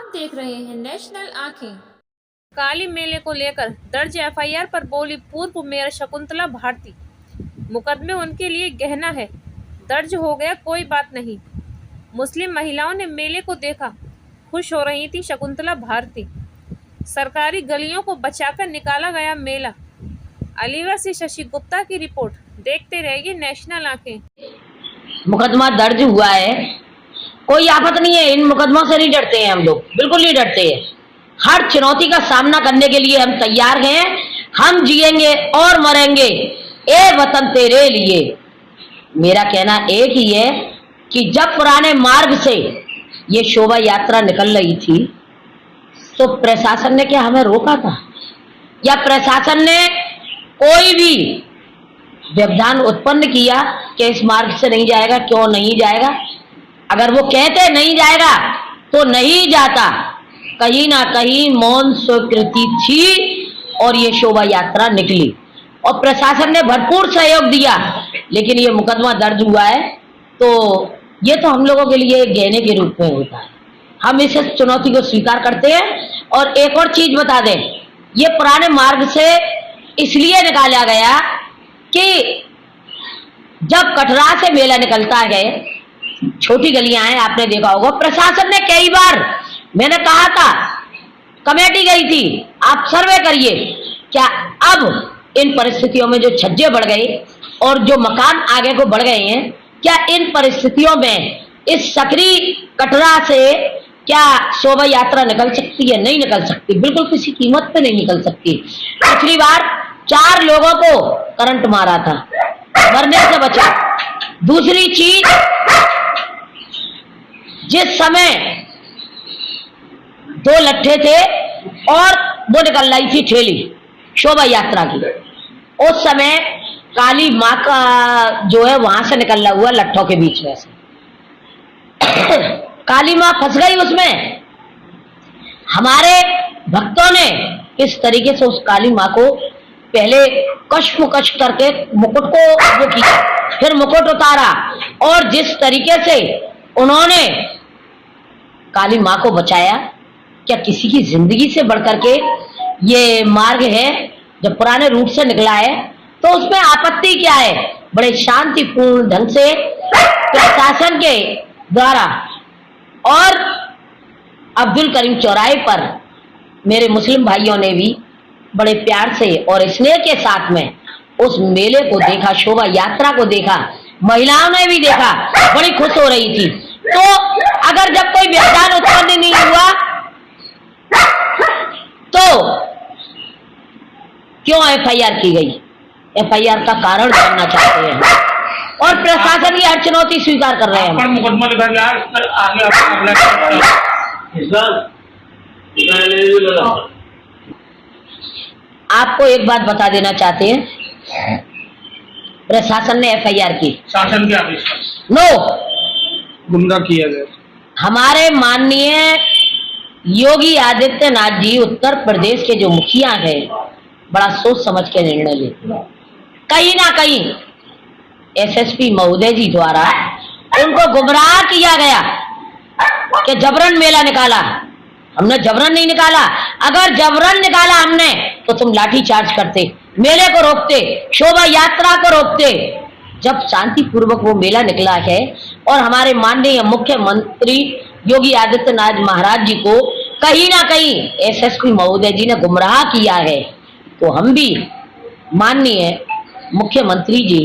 आप देख रहे हैं नेशनल आंखें। काली मेले को लेकर दर्ज एफआईआर पर बोली पूर्व मेयर शकुंतला भारती, मुकदमे उनके लिए गहना है, दर्ज हो गया कोई बात नहीं। मुस्लिम महिलाओं ने मेले को देखा, खुश हो रही थी शकुंतला भारती। सरकारी गलियों को बचाकर निकाला गया मेला। अलीगढ़ से शशि गुप्ता की रिपोर्ट। देखते रहिए नेशनल आंखें। मुकदमा दर्ज हुआ है, कोई आफत नहीं है। इन मुकदमों से नहीं डरते हैं हम लोग, बिल्कुल नहीं डरते हैं। हर चुनौती का सामना करने के लिए हम तैयार हैं। हम जिएंगे और मरेंगे ए वतन तेरे लिए। मेरा कहना एक ही है कि जब पुराने मार्ग से ये शोभा यात्रा निकल रही थी तो प्रशासन ने क्या हमें रोका था, या प्रशासन ने कोई भी व्यवधान उत्पन्न किया कि इस मार्ग से नहीं जाएगा? क्यों नहीं जाएगा? अगर वो कहते नहीं जाएगा तो नहीं जाता। कहीं ना कहीं मौन स्वीकृति थी और ये शोभा यात्रा निकली और प्रशासन ने भरपूर सहयोग दिया। लेकिन ये मुकदमा दर्ज हुआ है तो ये तो हम लोगों के लिए गहने के रूप में होता है। हम इस चुनौती को स्वीकार करते हैं। और एक और चीज बता दें, ये पुराने मार्ग से इसलिए निकाला गया कि जब कटरा से मेला निकलता है, छोटी गलियां हैं, आपने देखा होगा, प्रशासन ने कई बार, मैंने कहा था, कमेटी गई थी, आप सर्वे करिए, क्या अब इन परिस्थितियों में जो छज्जे बढ़ गए और जो मकान आगे को बढ़ गए हैं, क्या इन परिस्थितियों में इस सकरी कटरा से क्या शोभा यात्रा निकल सकती है? नहीं निकल सकती, बिल्कुल किसी कीमत पे नहीं निकल सकती। पिछली बार 4 लोगों को करंट मारा था, मरने से बचा। दूसरी चीज, जिस समय 2 लट्ठे थे और वो निकल रही थी ठेली शोभा यात्रा की, उस समय काली माँ का जो है वहां से निकल रहा हुआ लट्ठों के बीच में से काली माँ फंस गई उसमें। हमारे भक्तों ने किस तरीके से उस काली माँ को पहले कश्मकश करके मुकुट को वो किया, फिर मुकुट उतारा, और जिस तरीके से उन्होंने काली माँ को बचाया, क्या किसी की जिंदगी से बढ़कर के ये मार्ग है जब पुराने रूप से निकला है तो उसमें आपत्ति क्या है? बड़े शांतिपूर्ण ढंग से प्रशासन के द्वारा और अब्दुल करीम चौराहे पर मेरे मुस्लिम भाइयों ने भी बड़े प्यार से और स्नेह के साथ में उस मेले को देखा, शोभा यात्रा को देखा, महिलाओं ने भी देखा, बड़ी खुश हो रही थी। तो अगर जब कोई व्यवधान उत्पन्न नहीं हुआ तो क्यों एफआईआर की गई? एफआईआर का कारण जानना चाहते हैं और प्रशासन की हर चुनौती स्वीकार कर रहे हैं। मुकदमा लिखा गया आगे आपको एक बात बता देना चाहते हैं, प्रशासन ने एफआईआर की, शासन के आदेश नो गुमराह किया गया। हमारे माननीय योगी आदित्यनाथ जी उत्तर प्रदेश के जो मुखिया हैं, बड़ा सोच समझ के निर्णय लेते हैं। कहीं ना कहीं एसएसपी महोदय जी द्वारा उनको गुमराह किया गया कि जबरन मेला निकाला। हमने जबरन नहीं निकाला। अगर जबरन निकाला हमने तो तुम लाठी चार्ज करते, मेले को रोकते, शोभा यात्रा को रोकते। जब शांतिपूर्वक वो मेला निकला है और हमारे माननीय मुख्यमंत्री योगी आदित्यनाथ महाराज जी को कहीं ना कहीं एसएसपी महोदय जी ने गुमराह किया है, तो हम भी माननीय मुख्यमंत्री जी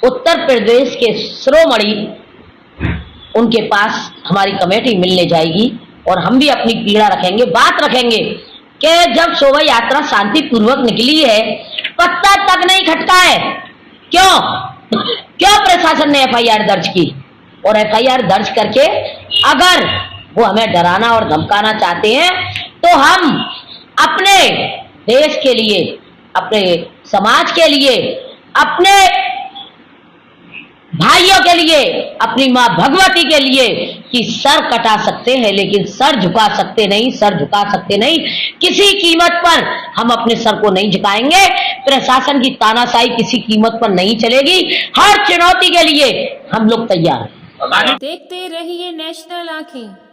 उत्तर प्रदेश के शिरोमणि, उनके पास हमारी कमेटी मिलने जाएगी और हम भी अपनी पीड़ा रखेंगे, बात रखेंगे कि जब शोभा यात्रा शांतिपूर्वक निकली है, पत्ता तक नहीं खटका है, क्यों प्रशासन ने एफआईआर दर्ज की? और एफआईआर दर्ज करके अगर वो हमें डराना और धमकाना चाहते हैं तो हम अपने देश के लिए, अपने समाज के लिए, अपने भाइयों के लिए, अपनी माँ भगवती के लिए कि सर कटा सकते हैं लेकिन सर झुका सकते नहीं, सर झुका सकते नहीं। किसी कीमत पर हम अपने सर को नहीं झुकाएंगे। प्रशासन की तानाशाही किसी कीमत पर नहीं चलेगी। हर चुनौती के लिए हम लोग तैयार हैं। देखते रहिए नेशनल आंखें।